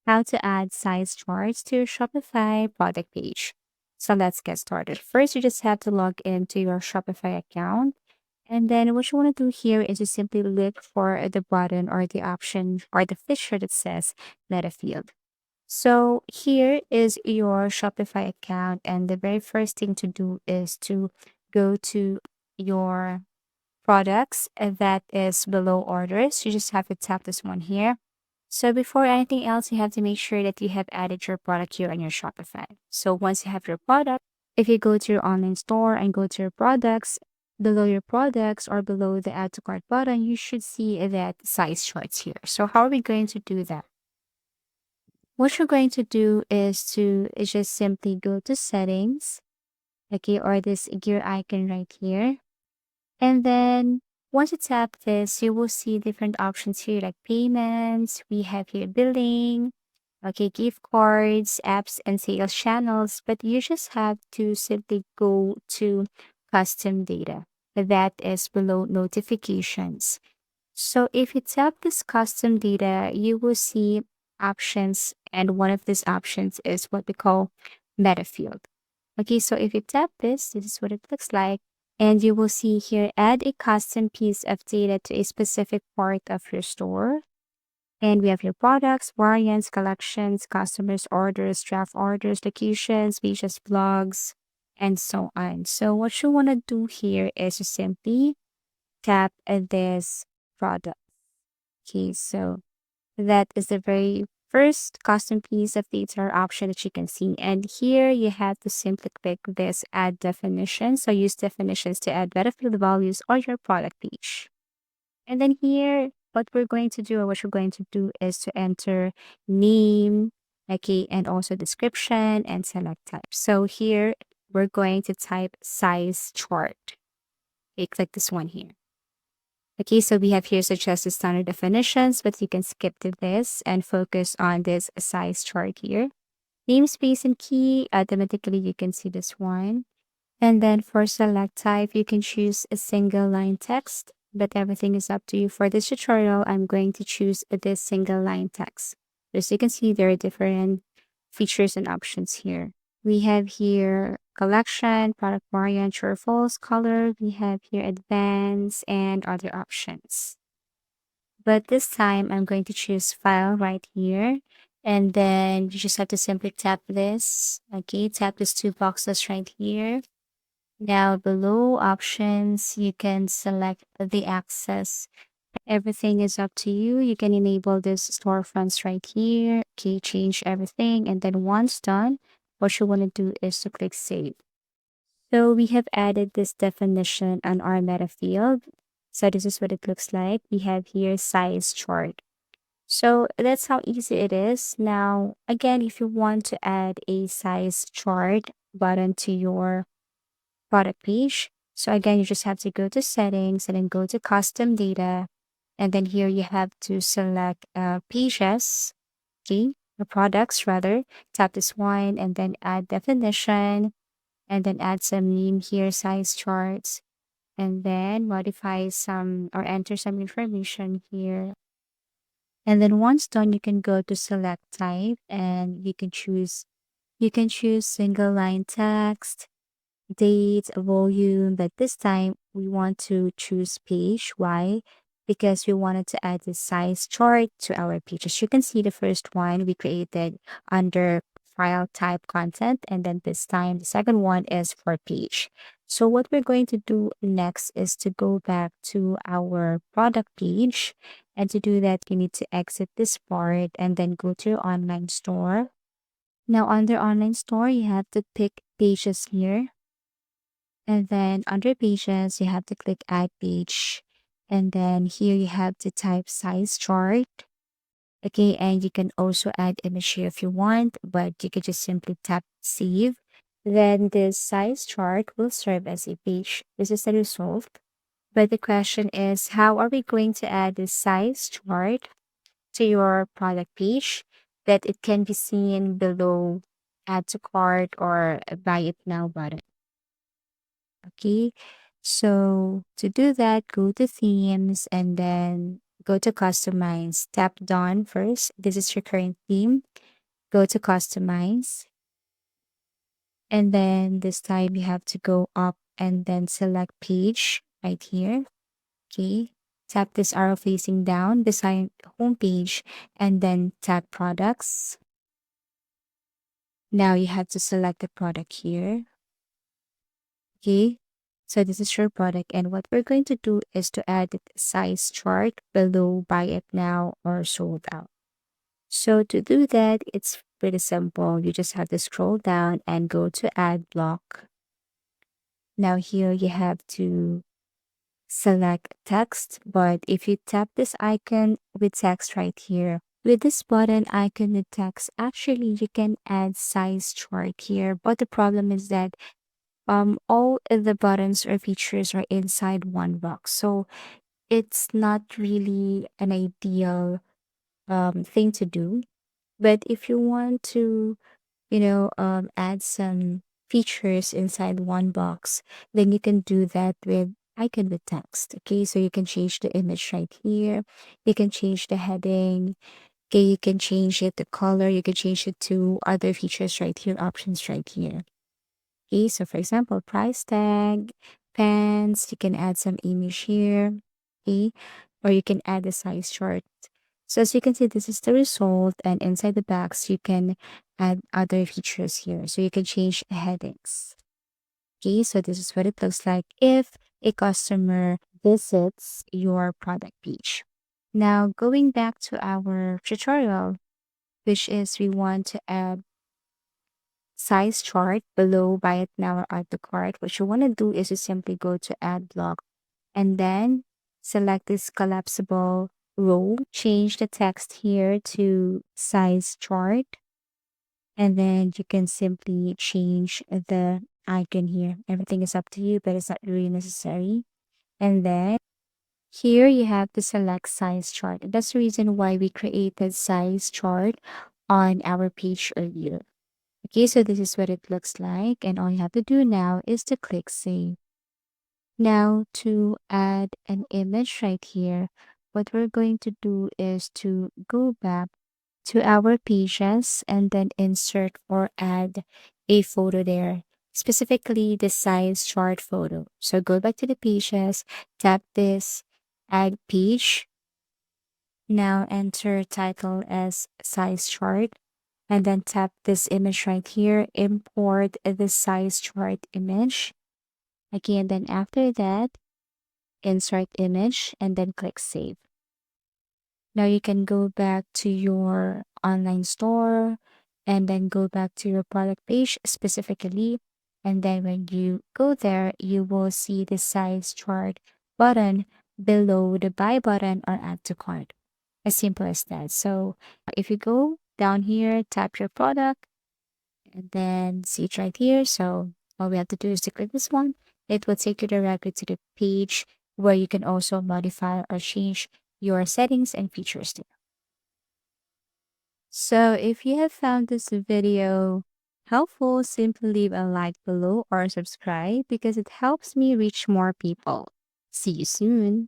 how to add size charts to your Shopify product page. So let's get started. First, you just have to log into your Shopify account. And then what you want to do here is just simply look for the button or the option or the feature that says meta field. So here is your Shopify account. And the very first thing to do is to go to your products that is below orders. You just have to tap this one here. So before anything else, you have to make sure that you have added your product here on your Shopify. So once you have your product, if you go to your online store and go to your products, below your products or below the add to cart button, you should see that size charts here. So how are we going to do that? What you're going to do is just simply go to settings, okay, or this gear icon right here. And then once you tap this, you will see different options here like payments. We have here billing, okay, gift cards, apps, and sales channels. But you just have to simply go to custom data. That is below notifications. So if you tap this custom data, you will see options. And one of these options is what we call meta field. Okay, so if you tap this is what it looks like. And you will see here, add a custom piece of data to a specific part of your store. And we have your products, variants, collections, customers, orders, draft orders, locations, pages, blogs, and so on. So what you want to do here is to simply tap this product. Okay, so that is the very first custom piece of data option that you can see. And here you have to simply click this add definition. So use definitions to add Battlefield values on your product page. And then here, what we're going to do or what you're going to do is to enter name, okay, and also description and select type. So here we're going to type size chart. Okay, click this one here. Okay, so we have here suggested standard definitions, but you can skip to this and focus on this size chart here. Namespace and key, automatically you can see this one. And then for select type, you can choose a single line text, but everything is up to you. For this tutorial, I'm going to choose this single line text. As you can see, there are different features and options here. We have here collection, product variant, true or false, color. We have here advanced and other options. But this time I'm going to choose file right here. And then you just have to simply tap this. Okay, tap these two boxes right here. Now below options, you can select the access. Everything is up to you. You can enable this storefronts right here. Okay, change everything. And then once done, what you want to do is to click save. So we have added this definition on our meta field. So this is what it looks like. We have here size chart. So that's how easy it is. Now, again, if you want to add a size chart button to your product page, so again, you just have to go to settings and then go to custom data. And then here you have to select pages, okay, the products rather. Tap this one and then add definition and then add some name here, size charts, and then modify some or enter some information here. And then once done, you can go to select type and you can choose single line text, date, volume, but this time we want to choose page. Why? Because we wanted to add the size chart to our page. As you can see, the first one we created under file type content, and then this time the second one is for page. So what we're going to do next is to go back to our product page. And to do that, you need to exit this part and then go to your online store. Now under online store, you have to pick pages here. And then under pages, you have to click add page. And then here you have to type size chart. Okay, and you can also add image here if you want, but you can just simply tap save. Then this size chart will serve as a page. This is the result. But the question is, how are we going to add this size chart to your product page that it can be seen below add to cart or buy it now button? Okay, so to do that, go to themes and then go to customize, tap done first. This is your current theme. Go to customize. And then this time you have to go up and then select page right here. Okay. Tap this arrow facing down beside homepage and then tap products. Now you have to select the product here. Okay. So this is your product. And what we're going to do is to add the size chart below buy it now or sold out. So to do that, it's pretty simple. You just have to scroll down and go to add block. Now here you have to select text, but if you tap this icon with text right here, with this button icon with text, actually you can add size chart here. But the problem is that all of the buttons or features are inside one box. So it's not really an ideal thing to do. But if you want to add some features inside one box, then you can do that with icon with text. Okay, so you can change the image right here. You can change the heading. Okay, you can change it the color. You can change it to other features right here, options right here. Okay, so for example, price tag, pants. You can add some image here. Okay, or you can add the size chart. So as you can see, this is the result, and inside the box, you can add other features here. So you can change the headings. Okay, so this is what it looks like if a customer visits your product page. Now, going back to our tutorial, which is we want to add size chart below buy it now or add to cart. What you want to do is you simply go to add block and then select this collapsible row. Change the text here to size chart. And then you can simply change the icon here. Everything is up to you, but it's not really necessary. And then here you have to select size chart. That's the reason why we created size chart on our page earlier. Okay, so this is what it looks like. And all you have to do now is to click save. Now to add an image right here, what we're going to do is to go back to our pages and then insert or add a photo there, specifically the size chart photo. So go back to the pages, tap this, add page. Now enter title as size chart and then tap this image right here, import the size chart image. Again, then after that, insert image and then click save. Now you can go back to your online store and then go back to your product page specifically. And then when you go there, you will see the size chart button below the buy button or add to cart. As simple as that. So if you go down here, tap your product and then see it right here. So all we have to do is to click this one. It will take you directly to the page where you can also modify or change your settings and features there. So if you have found this video helpful, simply leave a like below or subscribe because it helps me reach more people. See you soon.